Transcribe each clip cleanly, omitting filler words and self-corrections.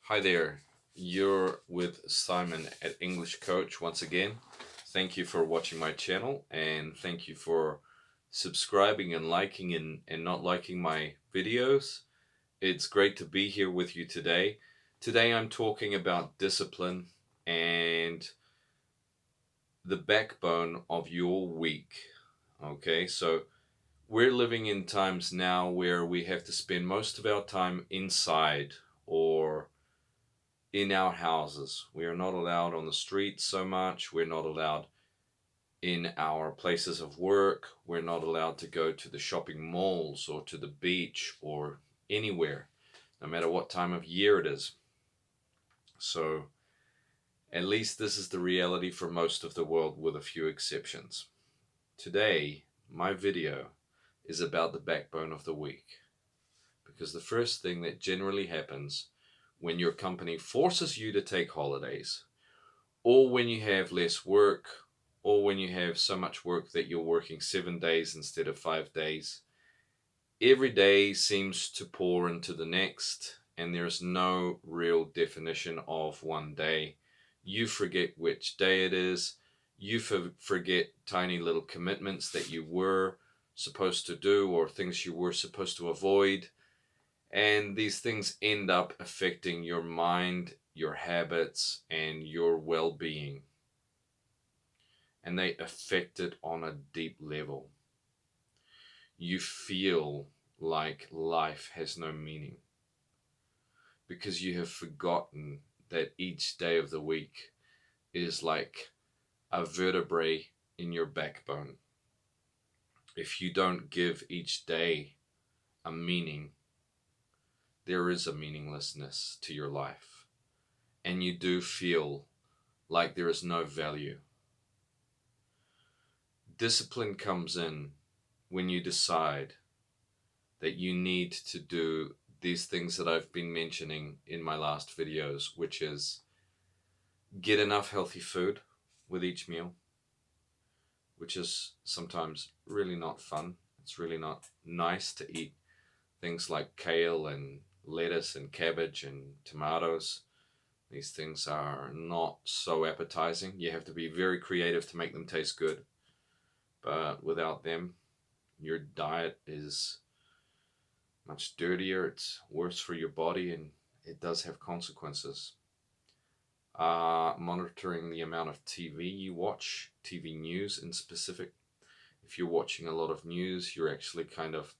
Hi there. You're with Simon at English Coach once again. Thank you for watching my channel and thank you for subscribing and liking and not liking my videos. It's great to be here with you today. Today I'm talking about discipline and the backbone of your week. Okay, so we're living in times now where we have to spend most of our time inside or in our houses. We are not allowed on the streets so much. We're not allowed in our places of work. We're not allowed to go to the shopping malls or to the beach or anywhere, no matter what time of year it is. So, at least this is the reality for most of the world, with a few exceptions. Today, my video is about the backbone of the week. Because the first thing that generally happens when your company forces you to take holidays, or when you have less work, or when you have so much work that you're working 7 days instead of 5 days, every day seems to pour into the next, and there's no real definition of one day. You forget which day it is. You forget tiny little commitments that you were supposed to do or things you were supposed to avoid. And these things end up affecting your mind, your habits, and your well being. And they affect it on a deep level. You feel like life has no meaning because you have forgotten that each day of the week is like a vertebrae in your backbone. If you don't give each day a meaning, there is a meaninglessness to your life, and you do feel like there is no value. Discipline comes in when you decide that you need to do these things that I've been mentioning in my last videos, which is get enough healthy food with each meal, which is sometimes really not fun. It's really not nice to eat things like kale and lettuce and cabbage and tomatoes. These things are not so appetizing. You have to be very creative to make them taste good. But without them, your diet is much dirtier, it's worse for your body, and it does have consequences. Monitoring the amount of TV you watch, TV news in specific. If you're watching a lot of news, you're actually kind of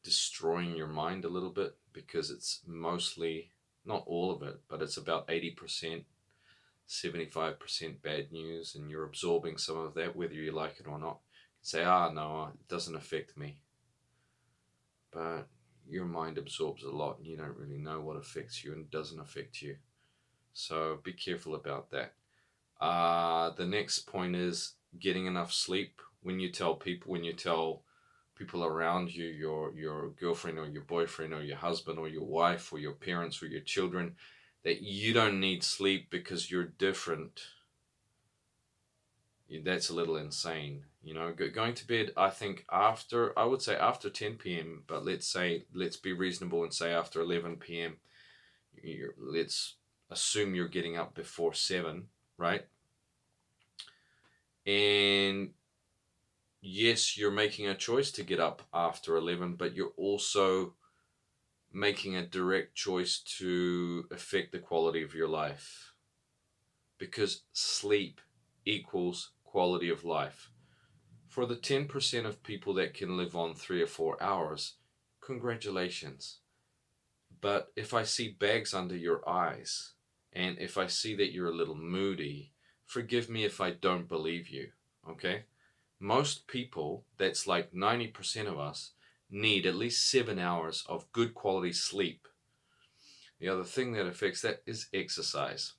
destroying your mind a little bit, because it's mostly, not all of it, but it's about 80%, 75% bad news, and you're absorbing some of that whether you like it or not. You say, no, it doesn't affect me. But your mind absorbs a lot and you don't really know what affects you and doesn't affect you. So be careful about that. The next point is getting enough sleep. When you tell people around you, your girlfriend or your boyfriend or your husband or your wife or your parents or your children, that you don't need sleep because you're different, that's a little insane. Going to bed, I think I would say after 10 p.m., but let's be reasonable and say after 11 p.m. Let's assume you're getting up before 7, right? And yes, you're making a choice to get up after 11, but you're also making a direct choice to affect the quality of your life, because sleep equals quality of life. For the 10% of people that can live on 3 or 4 hours, congratulations. But if I see bags under your eyes, and if I see that you're a little moody, forgive me if I don't believe you, okay? Most people, that's like 90% of us, need at least 7 hours of good quality sleep. The other thing that affects that is exercise.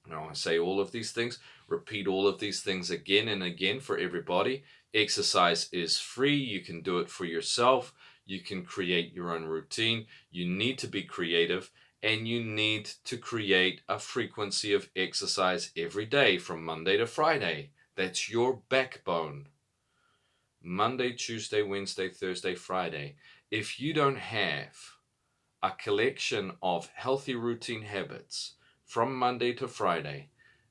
Now, I say all of these things, repeat all of these things again and again for everybody. Exercise is free. You can do it for yourself. You can create your own routine. You need to be creative, and you need to create a frequency of exercise every day from Monday to Friday. That's your backbone. Monday, Tuesday, Wednesday, Thursday, Friday. If you don't have a collection of healthy routine habits from Monday to Friday,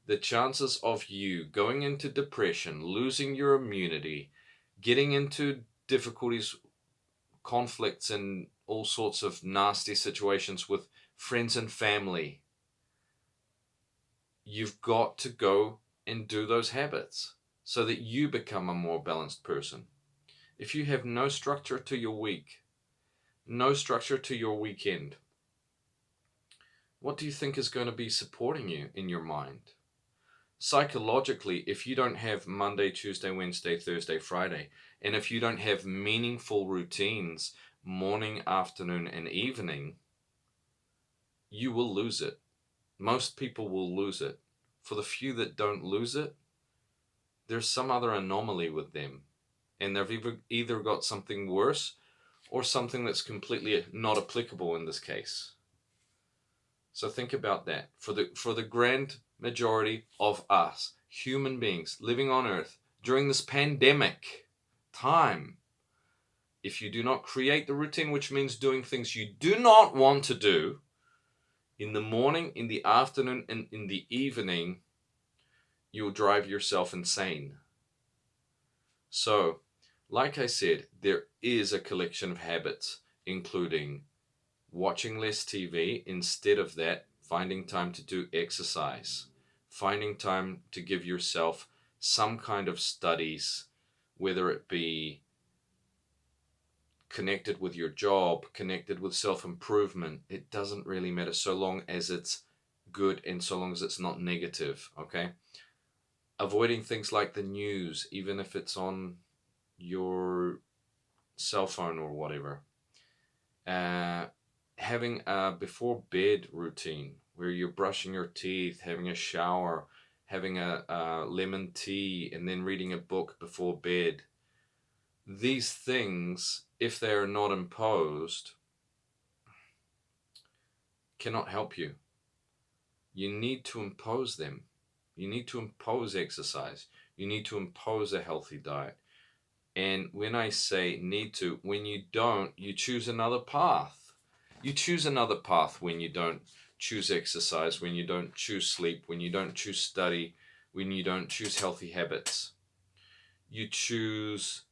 the chances of you going into depression, losing your immunity, getting into difficulties, conflicts, and all sorts of nasty situations with friends and family, you've got to go and do those habits so that you become a more balanced person. If you have no structure to your week, no structure to your weekend, what do you think is going to be supporting you in your mind? Psychologically, if you don't have Monday, Tuesday, Wednesday, Thursday, Friday, and if you don't have meaningful routines, morning, afternoon, and evening, you will lose it. Most people will lose it. For the few that don't lose it, there's some other anomaly with them. And they've either got something worse or something that's completely not applicable in this case. So think about that. For the grand majority of us, human beings living on Earth during this pandemic time, if you do not create the routine, which means doing things you do not want to do, in the morning, in the afternoon, and in the evening, you'll drive yourself insane. So, like I said, there is a collection of habits, including watching less TV. Instead of that, finding time to do exercise, finding time to give yourself some kind of studies, whether it be connected with your job, connected with self-improvement. It doesn't really matter so long as it's good and so long as it's not negative, okay? Avoiding things like the news, even if it's on your cell phone or whatever. Having a before bed routine where you're brushing your teeth, having a shower, having a lemon tea, and then reading a book before bed. These things, if they are not imposed, cannot help you. You need to impose them. You need to impose exercise. You need to impose a healthy diet. And when I say need to, when you don't, you choose another path. You choose another path when you don't choose exercise, when you don't choose sleep, when you don't choose study, when you don't choose healthy habits. You choose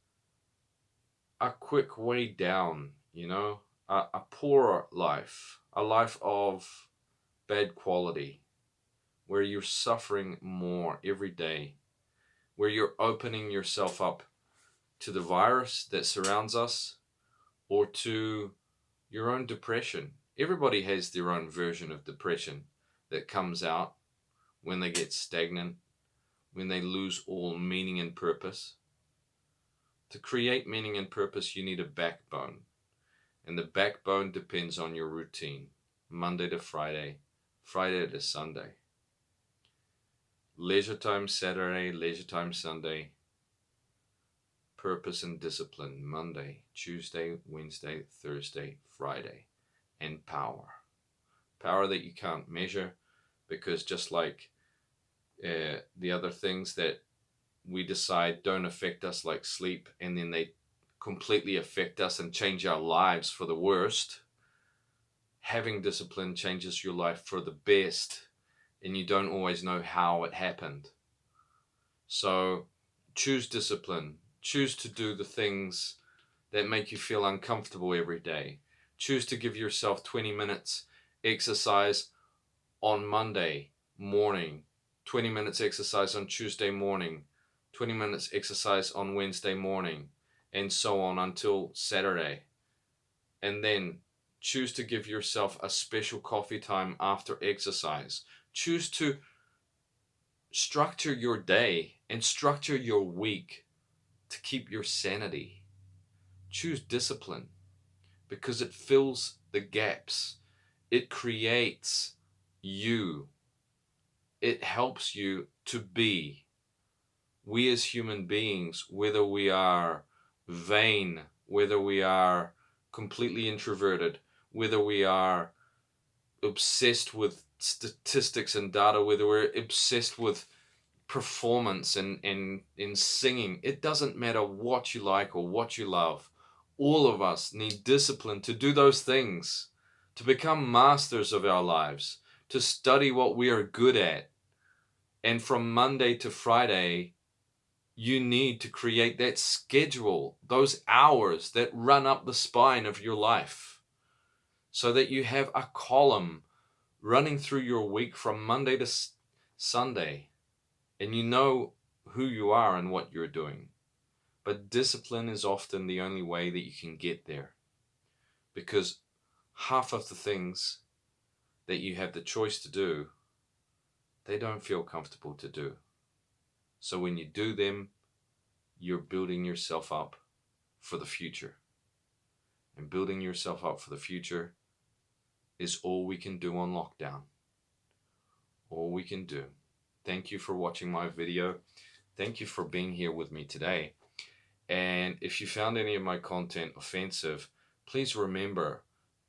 a quick way down, a poorer life, a life of bad quality, where you're suffering more every day, where you're opening yourself up to the virus that surrounds us or to your own depression. Everybody has their own version of depression that comes out when they get stagnant, when they lose all meaning and purpose. To create meaning and purpose, you need a backbone. And the backbone depends on your routine. Monday to Friday, Friday to Sunday. Leisure time Saturday, leisure time Sunday. Purpose and discipline Monday, Tuesday, Wednesday, Thursday, Friday. And power. Power that you can't measure, because just like the other things that we decide don't affect us, like sleep, and then they completely affect us and change our lives for the worst, having discipline changes your life for the best, and you don't always know how it happened. So choose discipline. Choose to do the things that make you feel uncomfortable every day. Choose to give yourself 20 minutes exercise on Monday morning, 20 minutes exercise on Tuesday morning, 20 minutes exercise on Wednesday morning, and so on until Saturday. And then choose to give yourself a special coffee time after exercise. Choose to structure your day and structure your week to keep your sanity. Choose discipline because it fills the gaps. It creates you. It helps you to be. We as human beings, whether we are vain, whether we are completely introverted, whether we are obsessed with statistics and data, whether we're obsessed with performance and in singing, it doesn't matter what you like or what you love. All of us need discipline to do those things to become masters of our lives, to study what we are good at. And from Monday to Friday, you need to create that schedule, those hours that run up the spine of your life, so that you have a column running through your week from Monday to Sunday, and you know who you are and what you're doing. But discipline is often the only way that you can get there, because half of the things that you have the choice to do, they don't feel comfortable to do. So when you do them, you're building yourself up for the future. And building yourself up for the future is all we can do on lockdown. All we can do. Thank you for watching my video. Thank you for being here with me today. And if you found any of my content offensive, please remember,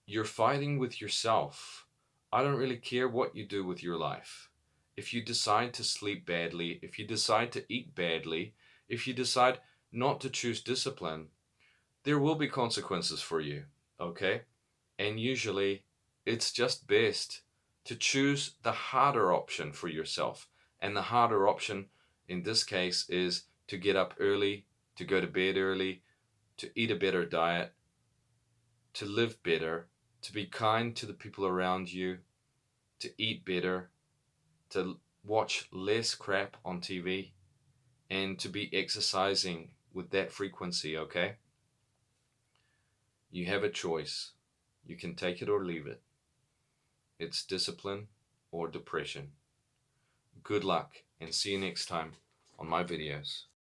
you're fighting with yourself. I don't really care what you do with your life. If you decide to sleep badly, if you decide to eat badly, if you decide not to choose discipline, there will be consequences for you, okay? And usually it's just best to choose the harder option for yourself. And the harder option in this case is to get up early, to go to bed early, to eat a better diet, to live better, to be kind to the people around you, to eat better, to watch less crap on TV, and to be exercising with that frequency, okay? You have a choice. You can take it or leave it. It's discipline or depression. Good luck, and see you next time on my videos.